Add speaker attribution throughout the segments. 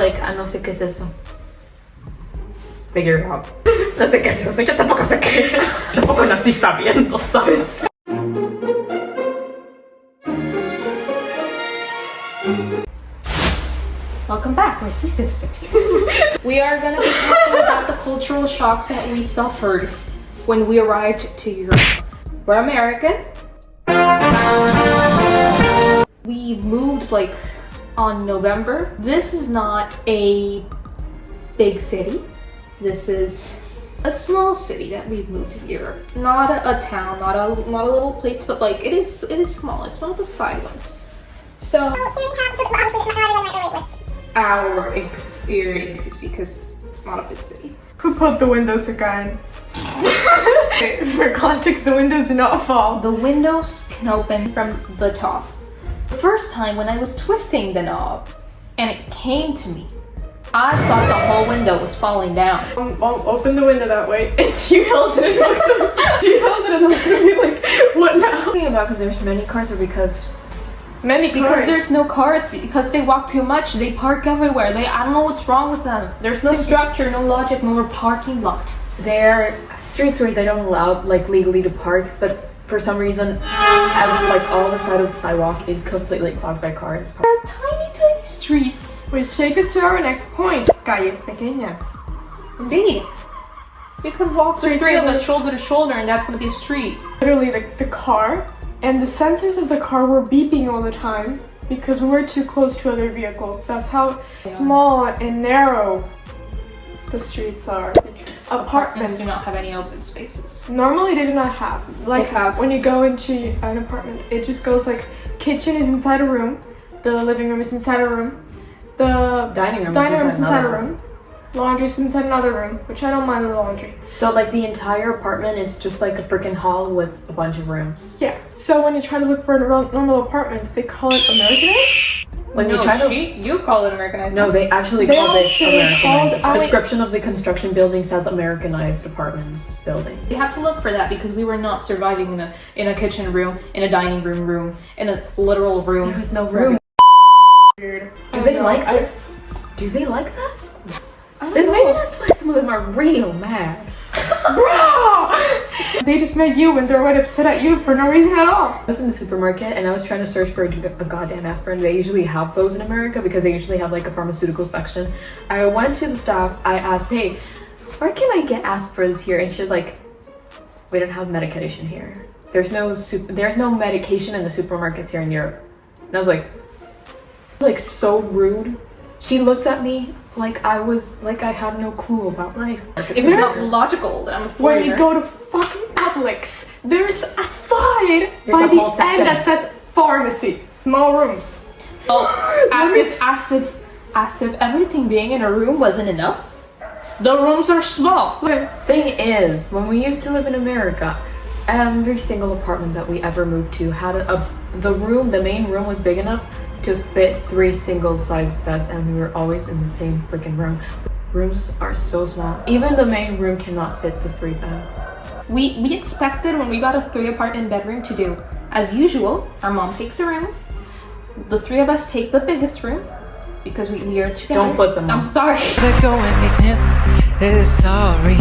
Speaker 1: like, no sé qué es eso. Figure it out. No sé qué es eso, yo tampoco sé qué es. Tampoco nací sabiendo, ¿sabes?
Speaker 2: Welcome back, we're Sea Sisters. We are gonna be talking about the cultural shocks that we suffered when we arrived to Europe. We're American. We moved like on November. This is not a big city. This is a small city that we've moved to Europe. Not a town, not a little place, but like it is small. It's one of the side ones. So our experiences, because it's not a big city.
Speaker 3: Who put the windows again? For context, the windows do not fall.
Speaker 2: The windows can open from the top. The first time when I was twisting the knob and it came to me, I thought the whole window was falling down.
Speaker 3: Mom opened the window that way and she held it. She held it and looked at me like, what now?
Speaker 1: Thinking about because there's many cars or because
Speaker 2: Because there's no cars, because they walk too much, they park everywhere. I don't know what's wrong with them. There's no structure, no logic, no parking lot.
Speaker 1: there are streets where they don't allow like legally to park, but for some reason, like all the side of the sidewalk is completely clogged by cars.
Speaker 2: There are tiny streets.
Speaker 3: Which takes us to our next point. Calles pequeñas.
Speaker 2: Indeed. We could walk the three of us shoulder to shoulder and that's gonna be a street.
Speaker 3: Literally, like the car and the sensors of the car were beeping all the time because we were too close to other vehicles. That's how small and narrow the streets are. Because
Speaker 2: Apartments do not have any open spaces.
Speaker 3: normally they do not have. Like when you go into an apartment, it just goes like kitchen is inside a room, the living room is inside a room, the
Speaker 1: Dining room
Speaker 3: is inside a room, laundry is inside another room, which I don't mind the laundry.
Speaker 1: So like the entire apartment is just like a freaking hall with a bunch of rooms.
Speaker 3: Yeah. So when you try to look for a normal apartment, they call it Americanized.
Speaker 1: When
Speaker 2: no,
Speaker 1: you try to
Speaker 2: you call it Americanized.
Speaker 1: No, they actually
Speaker 3: They
Speaker 1: call
Speaker 3: don't
Speaker 1: this
Speaker 3: say
Speaker 1: Americanized.
Speaker 3: called-
Speaker 1: Description of the construction building says Americanized apartments building.
Speaker 2: We had to look for that because we were not surviving in a kitchen room, in a dining room, in a literal room.
Speaker 1: There was no room.
Speaker 3: Weird.
Speaker 1: Do they like this? Do they like that? Then maybe that's why some of them are real mad.
Speaker 3: Bro! They just met you and they're right upset at you for no reason at all.
Speaker 1: I was in the supermarket and I was trying to search for a goddamn aspirin. They usually have those in America because they usually have like a pharmaceutical section. I went to the staff, I asked, hey, where can I get aspirins here? And she was like, we don't have medication here. There's no medication in the supermarkets here in Europe. And I was like so rude. She looked at me like I had no clue about life.
Speaker 2: If it's not logical, then I'm a foreigner.
Speaker 3: When you go to fucking Publix, there's a sign
Speaker 1: There's
Speaker 3: by
Speaker 1: a
Speaker 3: the
Speaker 1: whole section.
Speaker 3: end that says pharmacy. Small rooms.
Speaker 2: Oh, as if everything being in a room wasn't enough. The rooms are small.
Speaker 1: Thing is, when we used to live in America, every single apartment that we ever moved to had the main room was big enough to fit 3 single-sized beds, and we were always in the same freaking room. Rooms are so small. Even the main room cannot fit the 3 beds.
Speaker 2: We expected when we got a 3-apartment bedroom to do as usual. Our mom takes a room. The 3 of us take the biggest room because we are together.
Speaker 1: Don't flip them.
Speaker 2: I'm sorry.
Speaker 4: Sorry.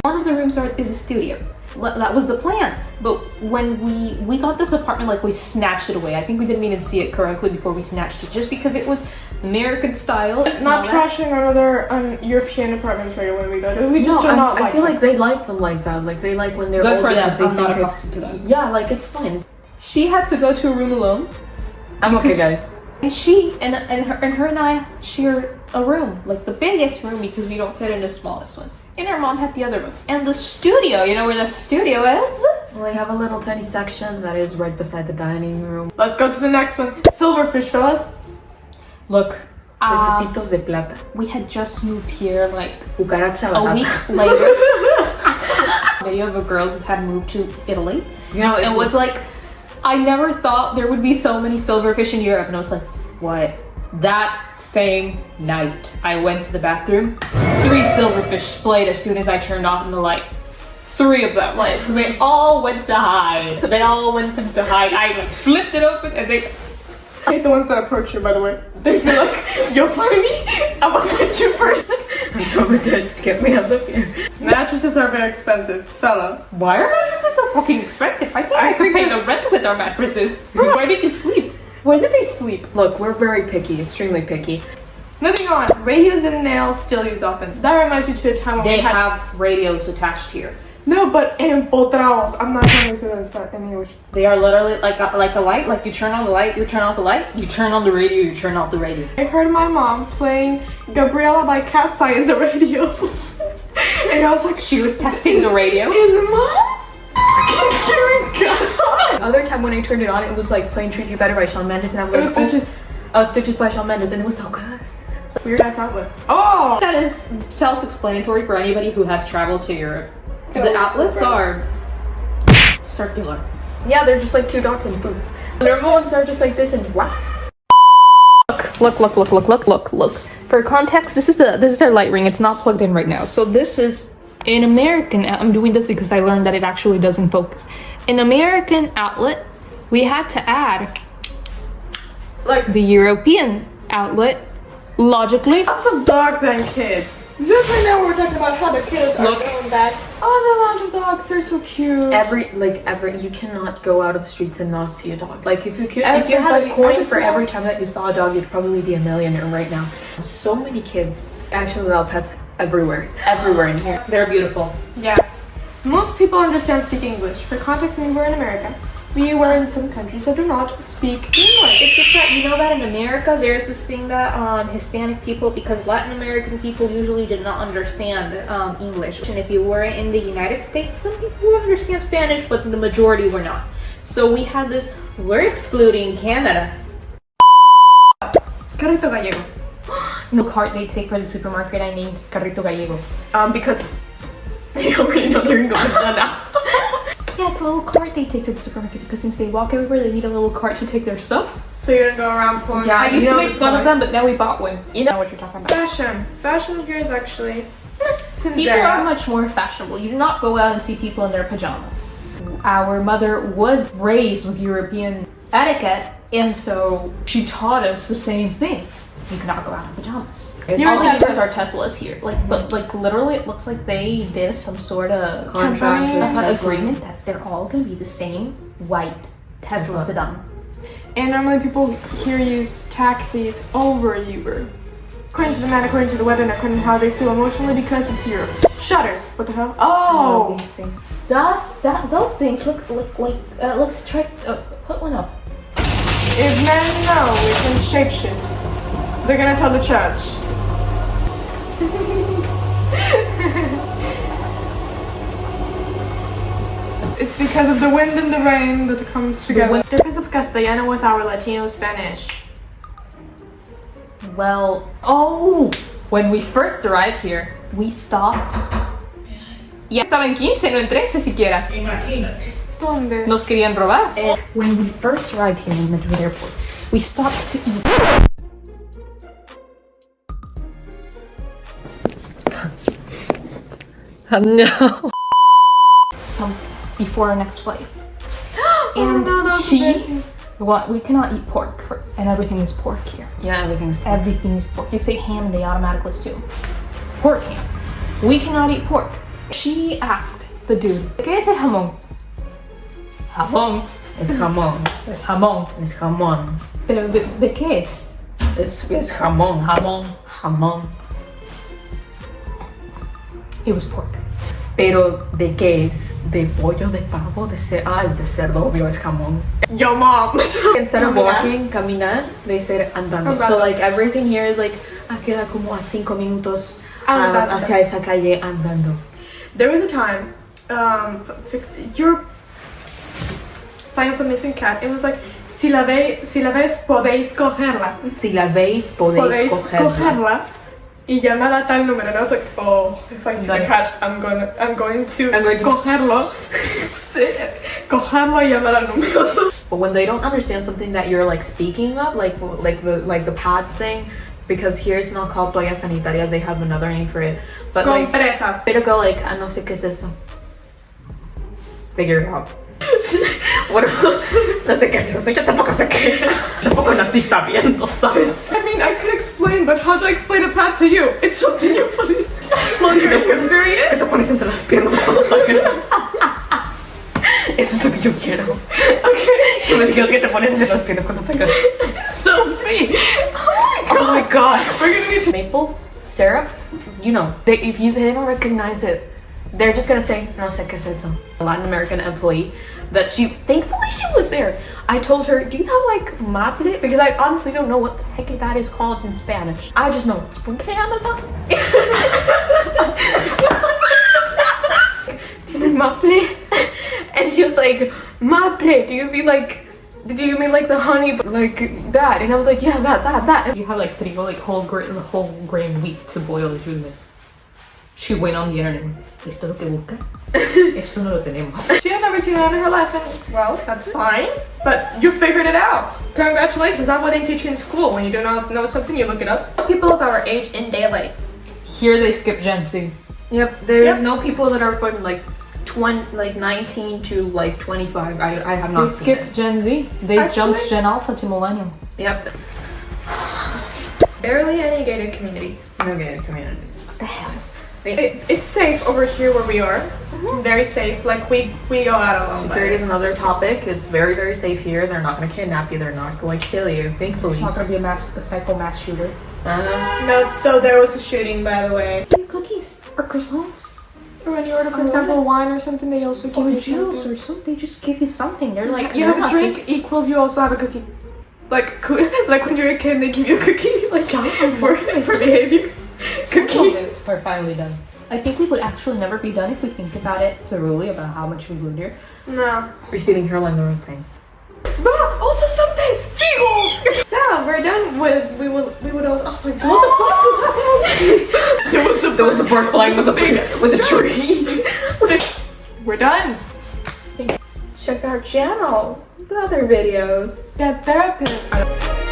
Speaker 2: One of the rooms is a studio. That was the plan. But when we got this apartment, like we snatched it away. I think we didn't even see it correctly before we snatched it, just because it was American style.
Speaker 3: It's not trashing another European apartments regularly we go to. We just do not like
Speaker 1: I feel
Speaker 3: them.
Speaker 1: like they like them like that. Like they like when they're
Speaker 2: Good
Speaker 1: old
Speaker 2: for them.
Speaker 1: because they
Speaker 2: I'm not
Speaker 1: think
Speaker 2: accustomed to that.
Speaker 1: Yeah, like it's fine.
Speaker 2: She had to go to a room alone.
Speaker 1: I'm okay, guys.
Speaker 2: And she and her and I share a room, like the biggest room, because we don't fit in the smallest one. And our mom had the other room. And the studio, you know where the studio is?
Speaker 1: Well, they have a little tiny section that is right beside the dining room.
Speaker 3: Let's go to the next one. Silverfish, fellas.
Speaker 2: Look,
Speaker 1: Pececitos de plata.
Speaker 2: we had just moved here like
Speaker 1: Cucaracha
Speaker 2: a
Speaker 1: barata.
Speaker 2: week later. Video of a girl who had moved to Italy.
Speaker 1: You know,
Speaker 2: And was like, I never thought there would be so many silverfish in Europe. And I was like, what? That same night, I went to the bathroom. 3 silverfish splayed as soon as I turned off the light. 3 of them. Like, they all went to hide. They all went to hide. I flipped it open and they...
Speaker 3: I hate the ones that approach you, by the way. They feel like, you'll find me, I'm gonna find you first.
Speaker 1: I'm coming to get me out of here.
Speaker 3: Mattresses are very expensive. Stella.
Speaker 2: Why are mattresses so fucking expensive? I think I could pay the rent with our mattresses. Where do you sleep?
Speaker 3: Where do they sleep?
Speaker 1: Look, we're very picky, extremely picky.
Speaker 3: Moving on. Radios and nails still used often. That reminds me to a time when
Speaker 2: They
Speaker 3: we had...
Speaker 2: have radios attached here.
Speaker 3: No, but empotrados. I'm not trying to say that in English.
Speaker 2: They are literally like a light. Like you turn on the light, you turn off the light, you turn on the radio, you turn off the radio.
Speaker 3: I heard my mom playing Gabriella by Cat's Eye in the radio. And I was like,
Speaker 2: She was testing the radio.
Speaker 3: Is mom fucking hearing Cat's Eye?
Speaker 1: Other time when I turned it on, it was like playing Treat You Better by Shawn Mendes, and I was
Speaker 3: It
Speaker 1: like,
Speaker 3: was Stitches.
Speaker 1: Stitches by Shawn Mendes, and it was so good.
Speaker 3: Weird ass outlets. Oh!
Speaker 2: That is self-explanatory for anybody who has traveled to Europe. The outlets are circular.
Speaker 1: Yeah, they're just like two dots in poop. Normal ones are just like this and wow.
Speaker 2: Look. For context, this is our light ring. It's not plugged in right now. So this is an American. I'm doing this because I learned that it actually doesn't focus. An American outlet. We had to add
Speaker 3: Like,
Speaker 2: the European outlet. Logically,
Speaker 3: lots of dogs and kids. Just right now we're talking about how the kids are
Speaker 2: Look.
Speaker 3: going back. Oh, the amount of dogs, they're so cute.
Speaker 1: You cannot go out of the streets and not see a dog. Like if you had a
Speaker 3: Everybody- I
Speaker 1: coin
Speaker 3: just
Speaker 1: for
Speaker 3: saw-
Speaker 1: every time that you saw a dog, you'd probably be a millionaire right now. So many kids actually love pets everywhere in here.
Speaker 2: they're beautiful.
Speaker 3: Yeah. Most people understand speak English. For context, we're in America. We were in some countries that do not speak English.
Speaker 2: It's just that you know that in America there's this thing that Hispanic people, because Latin American people usually did not understand English, and if you were in the United States, some people would understand Spanish, but the majority were not. So we had this. We're excluding Canada.
Speaker 3: Carrito gallego.
Speaker 2: No cart they take for the supermarket. I named Carrito Gallego.
Speaker 1: Because they already know their English now.
Speaker 2: Yeah, it's a little cart they take to the supermarket because since they walk everywhere, they need a little cart to take their stuff.
Speaker 3: So you're gonna go around pulling.
Speaker 1: Yeah,
Speaker 2: I used to make fun of them, but now we bought one.
Speaker 1: You know
Speaker 2: what you're talking about.
Speaker 3: Fashion here is actually.
Speaker 2: People are much more fashionable. You do not go out and see people in their pajamas. Our mother was raised with European etiquette, and so she taught us the same thing. You cannot go out in pajamas.
Speaker 3: Your
Speaker 2: All the
Speaker 3: Teslas.
Speaker 2: users are Teslas here. But literally, it looks like they did some sort of
Speaker 1: Contract with Tesla.
Speaker 2: agreement that they're all gonna be the same white Tesla sedan.
Speaker 3: And normally people here use taxis over Uber. According to the man, according to the weather, and according to how they feel emotionally, because it's Europe. Shutters. What the hell? Oh!
Speaker 1: these things.
Speaker 2: Those things look like let's try put one up.
Speaker 3: If men know we can shapeshift, they're gonna tell the church. It's because of the wind and the rain that comes together. The difference of Castellano with our Latino Spanish.
Speaker 2: Well, when we first arrived here, we stopped. Ya estaba en 15, no en 13 siquiera.
Speaker 3: ¿Dónde?
Speaker 2: Nos querían robar. When we first arrived here in Madrid airport, we stopped to eat.
Speaker 1: No.
Speaker 2: Some before our next flight.
Speaker 3: Oh, no, that's amazing.
Speaker 2: We cannot eat pork, and everything is pork here.
Speaker 1: Yeah, everything's
Speaker 2: Everything is pork. You say ham, they automatically assume pork ham. We cannot eat pork. She asked the dude, ¿qué es el jamón? Jamón.
Speaker 1: Es jamón.
Speaker 2: Es jamón.
Speaker 1: Es jamón.
Speaker 2: Pero ¿de qué es?
Speaker 1: Es jamón.
Speaker 2: Jamón.
Speaker 1: Jamón.
Speaker 2: It was pork.
Speaker 1: Pero ¿de qué es? ¿De pollo, de pavo, de cerdo? Ah, es de cerdo, obvio, es jamón.
Speaker 3: Yo, mom.
Speaker 1: Instead of walking, caminar, they said andando.
Speaker 3: Andando.
Speaker 1: So like everything here is like, queda como a 5 minutos hacia esa calle andando.
Speaker 3: There was a time, you're flying with a missing cat. It was like, si la ves, podéis cogerla.
Speaker 1: Si la veis, podéis cogerla.
Speaker 3: Y llamar a tal número. And I was like, oh, if I see the cat, I'm going to cogerlo. Cogerlo y llamar al número.
Speaker 1: But when they don't understand something that you're like speaking of, like the pads thing, because here it's not called toallas sanitarias, they have another name for it. But like,
Speaker 3: Compresas.
Speaker 1: they don't go like, no sé qué es eso. Figure it out. Bueno, no sé qué es eso. Yo tampoco sé qué es. Tampoco nací sabiendo, ¿sabes?
Speaker 3: I mean, I could explain, but how do I explain a pat to you? It's something you put in on your very
Speaker 1: Que
Speaker 3: end.
Speaker 1: te pones entre las piernas cuando sangras. Eso es lo que yo quiero.
Speaker 3: Okay.
Speaker 1: Que me digas que te pones entre las piernas cuando sangras.
Speaker 3: Sophie.
Speaker 1: Oh my god.
Speaker 3: We're gonna need to.
Speaker 1: Maple syrup, you know, if they don't recognize it, they're just gonna say, no sé qué es eso. A Latin American employee that thankfully she was there. I told her, do you have like maple? Because I honestly don't know what the heck that is called in Spanish. I just know it's maple. And she was like, maple, do you mean like the honey, but like that? And I was like, yeah, that. You have like trigo, like whole grain wheat to boil it with. She went on the internet. ¿Esto es lo que buscas? Esto no lo tenemos.
Speaker 3: She had never seen that in her life, and well, that's fine. But you figured it out. Congratulations. That's what they teach you in school. When you do not know something, you look it up. People of our age in daylight.
Speaker 1: Here they skip Gen Z. Yep, there's no people that are from like 19 to like 25. I have not
Speaker 2: They
Speaker 1: seen
Speaker 2: skipped
Speaker 1: it.
Speaker 2: Gen Z. They
Speaker 3: Actually-
Speaker 2: jumped Gen Alpha to Millennium.
Speaker 1: Yep.
Speaker 3: Barely any gated communities.
Speaker 1: No gated communities.
Speaker 2: What the hell?
Speaker 3: It's safe over here where we are. Very safe. Like we go out alone.
Speaker 1: Security is another topic. It's very, very safe here. They're not going to kidnap you. They're not going to kill you. Thankfully.
Speaker 2: It's not gonna be a psycho mass shooter.
Speaker 3: No, though there was a shooting, by the way.
Speaker 2: Cookies or croissants.
Speaker 3: Or when you order, for example, wine or something, they also give
Speaker 2: Or
Speaker 3: you
Speaker 2: juice
Speaker 3: something.
Speaker 2: or something. They just give you something. They're like,
Speaker 3: You have
Speaker 2: "You're
Speaker 3: a
Speaker 2: not
Speaker 3: drink
Speaker 2: just-"
Speaker 3: equals you also have a cookie. Like like when you're a kid, they give you a cookie like for behavior. Cookie.
Speaker 2: We're finally done. I think we would actually never be done if we think about it thoroughly about how much we lived here.
Speaker 3: No.
Speaker 1: Receding hairline, the right thing.
Speaker 3: But also something seagulls. So we're done with we would all. Oh my god! What the fuck is happening?
Speaker 1: There was a bird flying with a tree.
Speaker 3: We're done.
Speaker 1: Check our channel. The other videos.
Speaker 3: Get therapists.